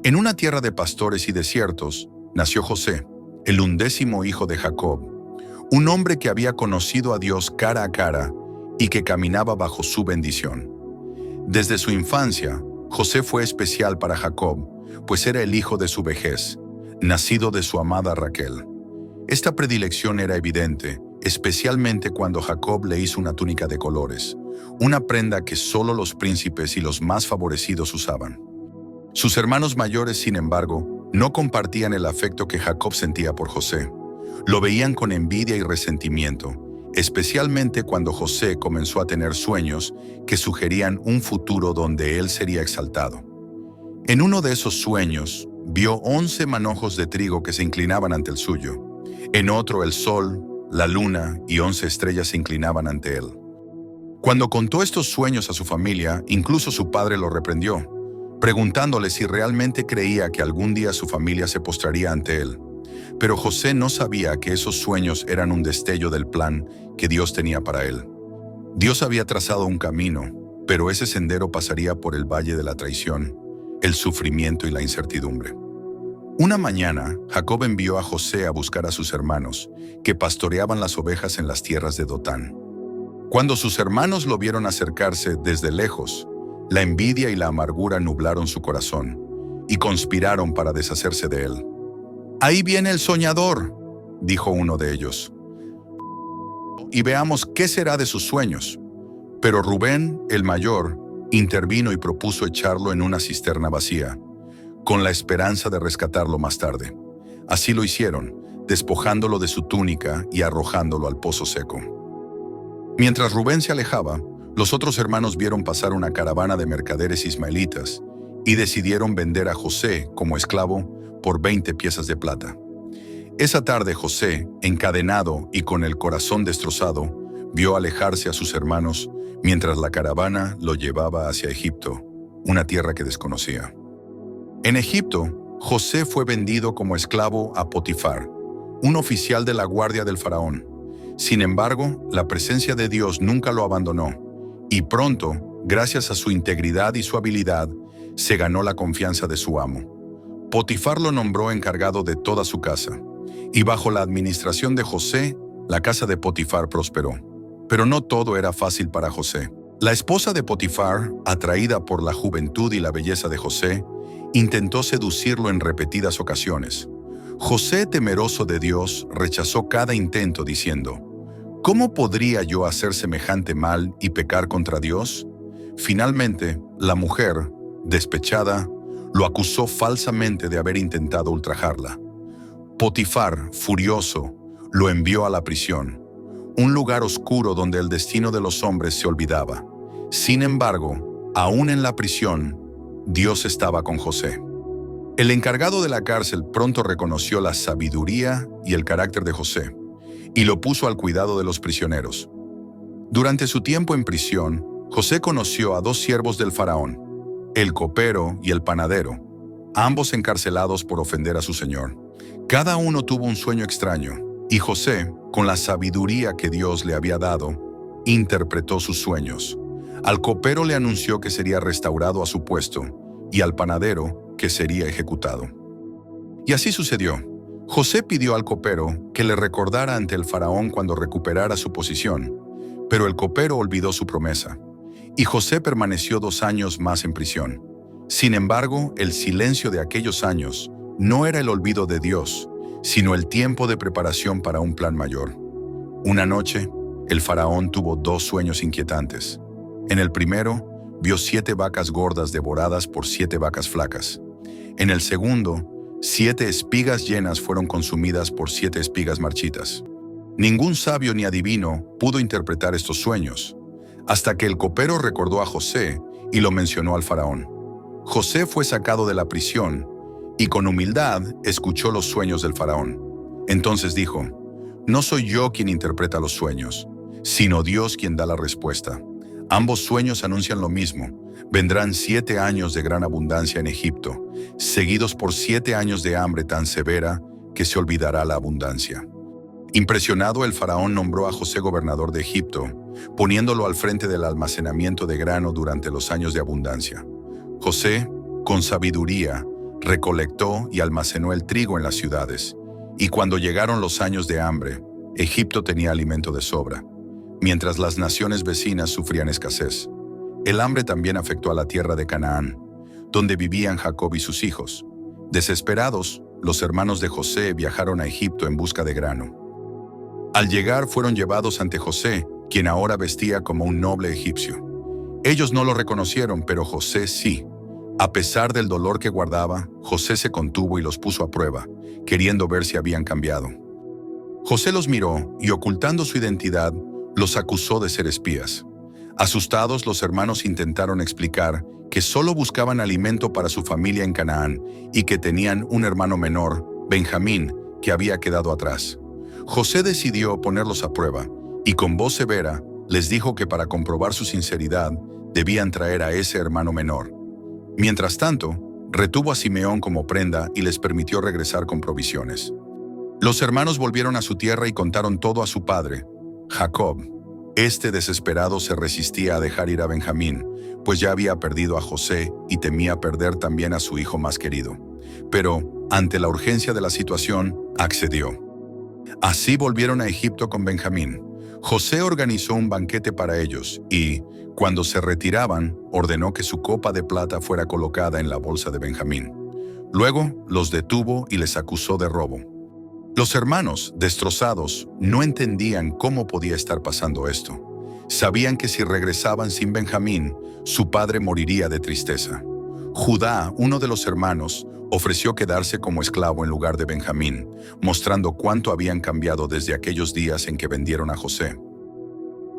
En una tierra de pastores y desiertos, nació José, el 11º hijo de Jacob, un hombre que había conocido a Dios cara a cara y que caminaba bajo su bendición. Desde su infancia, José fue especial para Jacob, pues era el hijo de su vejez, nacido de su amada Raquel. Esta predilección era evidente, especialmente cuando Jacob le hizo una túnica de colores, una prenda que solo los príncipes y los más favorecidos usaban. Sus hermanos mayores, sin embargo, no compartían el afecto que Jacob sentía por José. Lo veían con envidia y resentimiento, especialmente cuando José comenzó a tener sueños que sugerían un futuro donde él sería exaltado. En uno de esos sueños, vio 11 manojos de trigo que se inclinaban ante el suyo. En otro, el sol, la luna y 11 estrellas se inclinaban ante él. Cuando contó estos sueños a su familia, incluso su padre lo reprendió, preguntándole si realmente creía que algún día su familia se postraría ante él. Pero José no sabía que esos sueños eran un destello del plan que Dios tenía para él. Dios había trazado un camino, pero ese sendero pasaría por el valle de la traición, el sufrimiento y la incertidumbre. Una mañana, Jacob envió a José a buscar a sus hermanos, que pastoreaban las ovejas en las tierras de Dotán. Cuando sus hermanos lo vieron acercarse desde lejos, la envidia y la amargura nublaron su corazón y conspiraron para deshacerse de él. «Ahí viene el soñador», dijo uno de ellos, «y veamos qué será de sus sueños». Pero Rubén, el mayor, intervino y propuso echarlo en una cisterna vacía, con la esperanza de rescatarlo más tarde. Así lo hicieron, despojándolo de su túnica y arrojándolo al pozo seco. Mientras Rubén se alejaba, los otros hermanos vieron pasar una caravana de mercaderes ismaelitas y decidieron vender a José como esclavo por 20 piezas de plata. Esa tarde José, encadenado y con el corazón destrozado, vio alejarse a sus hermanos mientras la caravana lo llevaba hacia Egipto, una tierra que desconocía. En Egipto, José fue vendido como esclavo a Potifar, un oficial de la guardia del faraón. Sin embargo, la presencia de Dios nunca lo abandonó, y pronto, gracias a su integridad y su habilidad, se ganó la confianza de su amo. Potifar lo nombró encargado de toda su casa, y bajo la administración de José, la casa de Potifar prosperó. Pero no todo era fácil para José. La esposa de Potifar, atraída por la juventud y la belleza de José, intentó seducirlo en repetidas ocasiones. José, temeroso de Dios, rechazó cada intento diciendo: «¿Cómo podría yo hacer semejante mal y pecar contra Dios?». Finalmente, la mujer, despechada, lo acusó falsamente de haber intentado ultrajarla. Potifar, furioso, lo envió a la prisión, un lugar oscuro donde el destino de los hombres se olvidaba. Sin embargo, aún en la prisión, Dios estaba con José. El encargado de la cárcel pronto reconoció la sabiduría y el carácter de José, y lo puso al cuidado de los prisioneros. Durante su tiempo en prisión, José conoció a 2 siervos del faraón, el copero y el panadero, ambos encarcelados por ofender a su señor. Cada uno tuvo un sueño extraño, y José, con la sabiduría que Dios le había dado, interpretó sus sueños. Al copero le anunció que sería restaurado a su puesto, y al panadero que sería ejecutado. Y así sucedió. José pidió al copero que le recordara ante el faraón cuando recuperara su posición, pero el copero olvidó su promesa, y José permaneció 2 años más en prisión. Sin embargo, el silencio de aquellos años no era el olvido de Dios, sino el tiempo de preparación para un plan mayor. Una noche, el faraón tuvo 2 sueños inquietantes. En el primero, vio 7 vacas gordas devoradas por 7 vacas flacas. En el segundo, 7 espigas llenas fueron consumidas por 7 espigas marchitas. Ningún sabio ni adivino pudo interpretar estos sueños, hasta que el copero recordó a José y lo mencionó al faraón. José fue sacado de la prisión y con humildad escuchó los sueños del faraón. Entonces dijo: «No soy yo quien interpreta los sueños, sino Dios quien da la respuesta. Ambos sueños anuncian lo mismo. Vendrán 7 años de gran abundancia en Egipto, seguidos por 7 años de hambre tan severa que se olvidará la abundancia». Impresionado, el faraón nombró a José gobernador de Egipto, poniéndolo al frente del almacenamiento de grano durante los años de abundancia. José, con sabiduría, recolectó y almacenó el trigo en las ciudades, y cuando llegaron los años de hambre, Egipto tenía alimento de sobra, mientras las naciones vecinas sufrían escasez. El hambre también afectó a la tierra de Canaán, donde vivían Jacob y sus hijos. Desesperados, los hermanos de José viajaron a Egipto en busca de grano. Al llegar fueron llevados ante José, quien ahora vestía como un noble egipcio. Ellos no lo reconocieron, pero José sí. A pesar del dolor que guardaba, José se contuvo y los puso a prueba, queriendo ver si habían cambiado. José los miró y, ocultando su identidad, los acusó de ser espías. Asustados, los hermanos intentaron explicar que solo buscaban alimento para su familia en Canaán y que tenían un hermano menor, Benjamín, que había quedado atrás. José decidió ponerlos a prueba y con voz severa les dijo que para comprobar su sinceridad debían traer a ese hermano menor. Mientras tanto, retuvo a Simeón como prenda y les permitió regresar con provisiones. Los hermanos volvieron a su tierra y contaron todo a su padre, Jacob. Este desesperado se resistía a dejar ir a Benjamín, pues ya había perdido a José y temía perder también a su hijo más querido. Pero, ante la urgencia de la situación, accedió. Así volvieron a Egipto con Benjamín. José organizó un banquete para ellos y, cuando se retiraban, ordenó que su copa de plata fuera colocada en la bolsa de Benjamín. Luego los detuvo y les acusó de robo. Los hermanos, destrozados, no entendían cómo podía estar pasando esto. Sabían que si regresaban sin Benjamín, su padre moriría de tristeza. Judá, uno de los hermanos, ofreció quedarse como esclavo en lugar de Benjamín, mostrando cuánto habían cambiado desde aquellos días en que vendieron a José.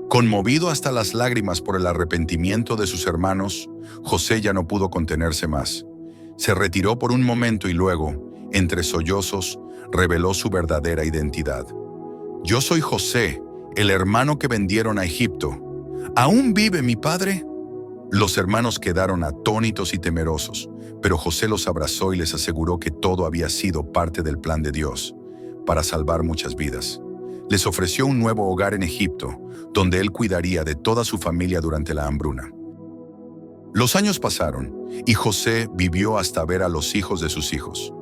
Conmovido hasta las lágrimas por el arrepentimiento de sus hermanos, José ya no pudo contenerse más. Se retiró por un momento y luego, entre sollozos, reveló su verdadera identidad. «Yo soy José, el hermano que vendieron a Egipto. ¿Aún vive mi padre?». Los hermanos quedaron atónitos y temerosos, pero José los abrazó y les aseguró que todo había sido parte del plan de Dios, para salvar muchas vidas. Les ofreció un nuevo hogar en Egipto, donde él cuidaría de toda su familia durante la hambruna. Los años pasaron, y José vivió hasta ver a los hijos de sus hijos.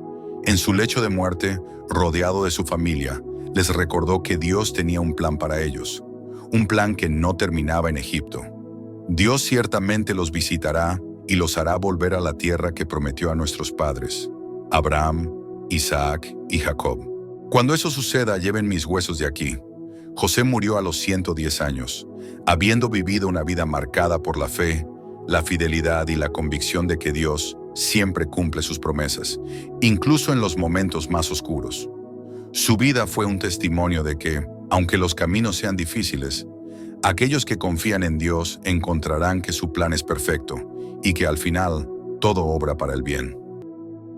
En su lecho de muerte, rodeado de su familia, les recordó que Dios tenía un plan para ellos, un plan que no terminaba en Egipto. Dios ciertamente los visitará y los hará volver a la tierra que prometió a nuestros padres, Abraham, Isaac y Jacob. Cuando eso suceda, lleven mis huesos de aquí. José murió a los 110 años, habiendo vivido una vida marcada por la fe, la fidelidad y la convicción de que Dios siempre cumple sus promesas, incluso en los momentos más oscuros. Su vida fue un testimonio de que, aunque los caminos sean difíciles, aquellos que confían en Dios encontrarán que su plan es perfecto y que al final todo obra para el bien.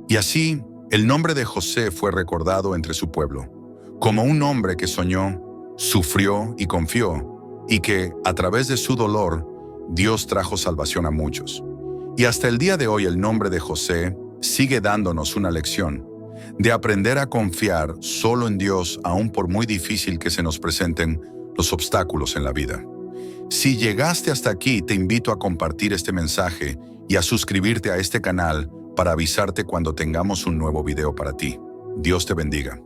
Y así, el nombre de José fue recordado entre su pueblo, como un hombre que soñó, sufrió y confió, y que, a través de su dolor, Dios trajo salvación a muchos. Y hasta el día de hoy el nombre de José sigue dándonos una lección de aprender a confiar solo en Dios, aun por muy difícil que se nos presenten los obstáculos en la vida. Si llegaste hasta aquí, te invito a compartir este mensaje y a suscribirte a este canal para avisarte cuando tengamos un nuevo video para ti. Dios te bendiga.